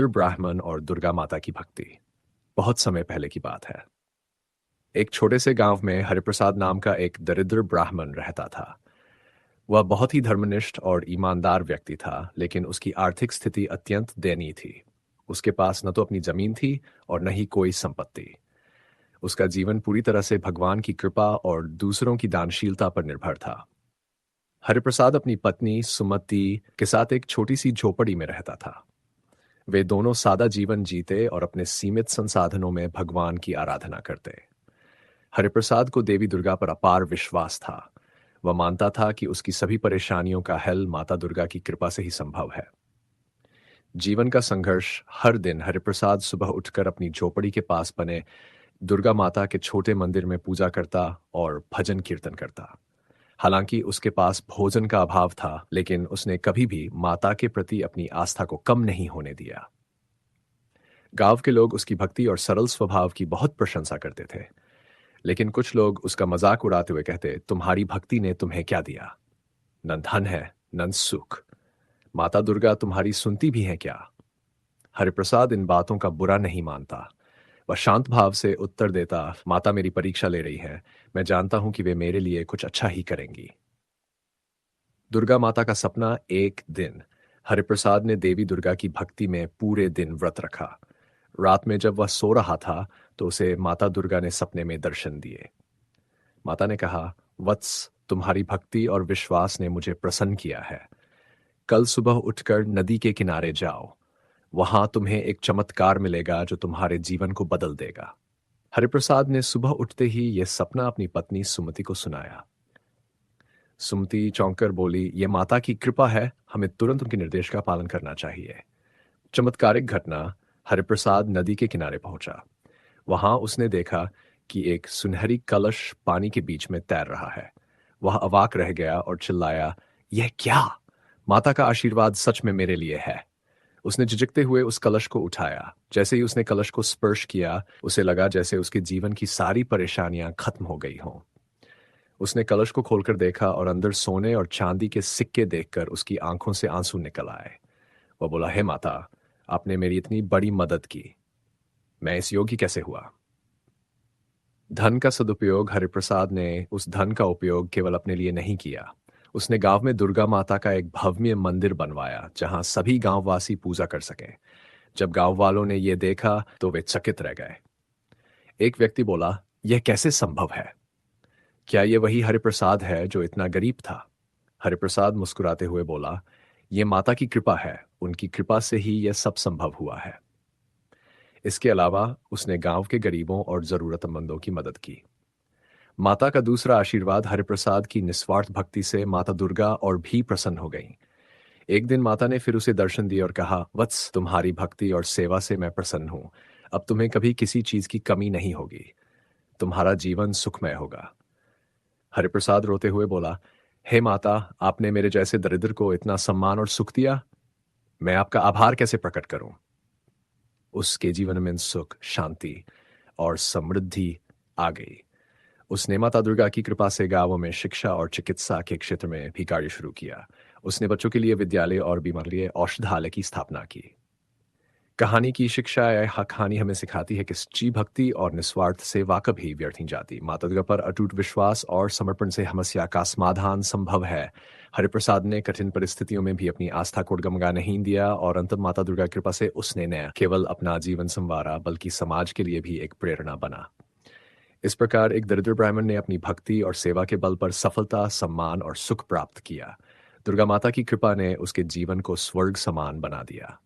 ब्राह्मण और दुर्गा माता की भक्ति। बहुत समय पहले की बात है। एक छोटे से गांव में हरिप्रसाद नाम का एक दरिद्र ब्राह्मण रहता था। वह बहुत ही धर्मनिष्ठ और ईमानदार व्यक्ति था, लेकिन उसकी आर्थिक स्थिति अत्यंत दयनीय थी। उसके पास न तो अपनी जमीन थी और न ही कोई संपत्ति। उसका जीवन पूरी तरह से भगवान की कृपा और दूसरों की दानशीलता पर निर्भर था। हरिप्रसाद अपनी पत्नी सुमति के साथ एक छोटी सी झोपड़ी में रहता था। वे दोनों सादा जीवन जीते और अपने सीमित संसाधनों में भगवान की आराधना करते। हरिप्रसाद को देवी दुर्गा पर अपार विश्वास था। वह मानता था कि उसकी सभी परेशानियों का हल माता दुर्गा की कृपा से ही संभव है। जीवन का संघर्ष। हर दिन हरिप्रसाद सुबह उठकर अपनी झोपड़ी के पास बने दुर्गा माता के छोटे मंदिर में पूजा करता और भजन कीर्तन करता। हालांकि उसके पास भोजन का अभाव था, लेकिन उसने कभी भी माता के प्रति अपनी आस्था को कम नहीं होने दिया। गांव के लोग उसकी भक्ति और सरल स्वभाव की बहुत प्रशंसा करते थे, लेकिन कुछ लोग उसका मजाक उड़ाते हुए कहते, तुम्हारी भक्ति ने तुम्हें क्या दिया? न धन है, न सुख। माता दुर्गा तुम्हारी सुनती भी है क्या? हरिप्रसाद इन बातों का बुरा नहीं मानता। वह शांत भाव से उत्तर देता, माता मेरी परीक्षा ले रही है। मैं जानता हूं कि वे मेरे लिए कुछ अच्छा ही करेंगी। दुर्गा माता का सपना। एक दिन हरिप्रसाद ने देवी दुर्गा की भक्ति में पूरे दिन व्रत रखा। रात में जब वह सो रहा था, तो उसे माता दुर्गा ने सपने में दर्शन दिए। माता ने कहा, वत्स, तुम्हारी भक्ति और विश्वास ने मुझे प्रसन्न किया है। कल सुबह उठकर नदी के किनारे जाओ। वहां तुम्हें एक चमत्कार मिलेगा जो तुम्हारे जीवन को बदल देगा। हरिप्रसाद ने सुबह उठते ही यह सपना अपनी पत्नी सुमति को सुनाया। सुमति चौंक कर बोली, यह माता की कृपा है, हमें तुरंत उनके निर्देश का पालन करना चाहिए। चमत्कारिक घटना। हरिप्रसाद नदी के किनारे पहुंचा। वहां उसने देखा कि एक सुनहरी कलश पानी के बीच में तैर रहा है। वह अवाक रह गया और चिल्लाया, यह क्या? माता का आशीर्वाद सच में मेरे लिए है। उसने झिझकते हुए उस कलश को उठाया। जैसे ही उसने कलश को स्पर्श किया, उसे लगा जैसे उसके जीवन की सारी परेशानियां खत्म हो गई हों। उसने कलश को खोलकर देखा और अंदर सोने और चांदी के सिक्के देखकर उसकी आंखों से आंसू निकल आए। वह बोला, हे माता, आपने मेरी इतनी बड़ी मदद की। मैं इस योग्य कैसे हुआ? धन का सदुपयोग। हरिप्रसाद ने उस धन का उपयोग केवल अपने लिए नहीं किया। उसने गांव में दुर्गा माता का एक भव्य मंदिर बनवाया, जहां सभी गांववासी पूजा कर सके। जब गांव वालों ने यह देखा तो वे चकित रह गए। एक व्यक्ति बोला, यह कैसे संभव है? क्या यह वही हरिप्रसाद है जो इतना गरीब था? हरिप्रसाद मुस्कुराते हुए बोला, यह माता की कृपा है। उनकी कृपा से ही यह सब संभव हुआ है। इसके अलावा उसने गांव के गरीबों और जरूरतमंदों की मदद की। माता का दूसरा आशीर्वाद। हरिप्रसाद की निस्वार्थ भक्ति से माता दुर्गा और भी प्रसन्न हो गईं। एक दिन माता ने फिर उसे दर्शन दिए और कहा, वत्स, तुम्हारी भक्ति और सेवा से मैं प्रसन्न हूं। अब तुम्हें कभी किसी चीज की कमी नहीं होगी। तुम्हारा जीवन सुखमय होगा। हरिप्रसाद रोते हुए बोला, हे माता, आपने मेरे जैसे दरिद्र को इतना सम्मान और सुख दिया। मैं आपका आभार कैसे प्रकट करूं? उसके जीवन में सुख, शांति और समृद्धि आ गई। उसने माता दुर्गा की कृपा से गांवों में शिक्षा और चिकित्सा के क्षेत्र में भी कार्य शुरू किया। उसने बच्चों के लिए विद्यालय और बीमार लिए औषधालय की स्थापना की। कहानी की शिक्षा यह कहानी हमें सिखाती है कि सच्ची भक्ति और निस्वार्थ सेवा कभी व्यर्थ नहीं जाती। माता दुर्गा पर अटूट विश्वास और समर्पण से समस्या का समाधान संभव है। हरिप्रसाद ने कठिन परिस्थितियों में भी अपनी आस्था को डगमगा नहीं दिया और अंत माता दुर्गा की कृपा से उसने न केवल अपना जीवन संवारा, बल्कि समाज के लिए भी एक प्रेरणा बना। इस प्रकार एक दरिद्र ब्राह्मण ने अपनी भक्ति और सेवा के बल पर सफलता, सम्मान और सुख प्राप्त किया। दुर्गा माता की कृपा ने उसके जीवन को स्वर्ग समान बना दिया।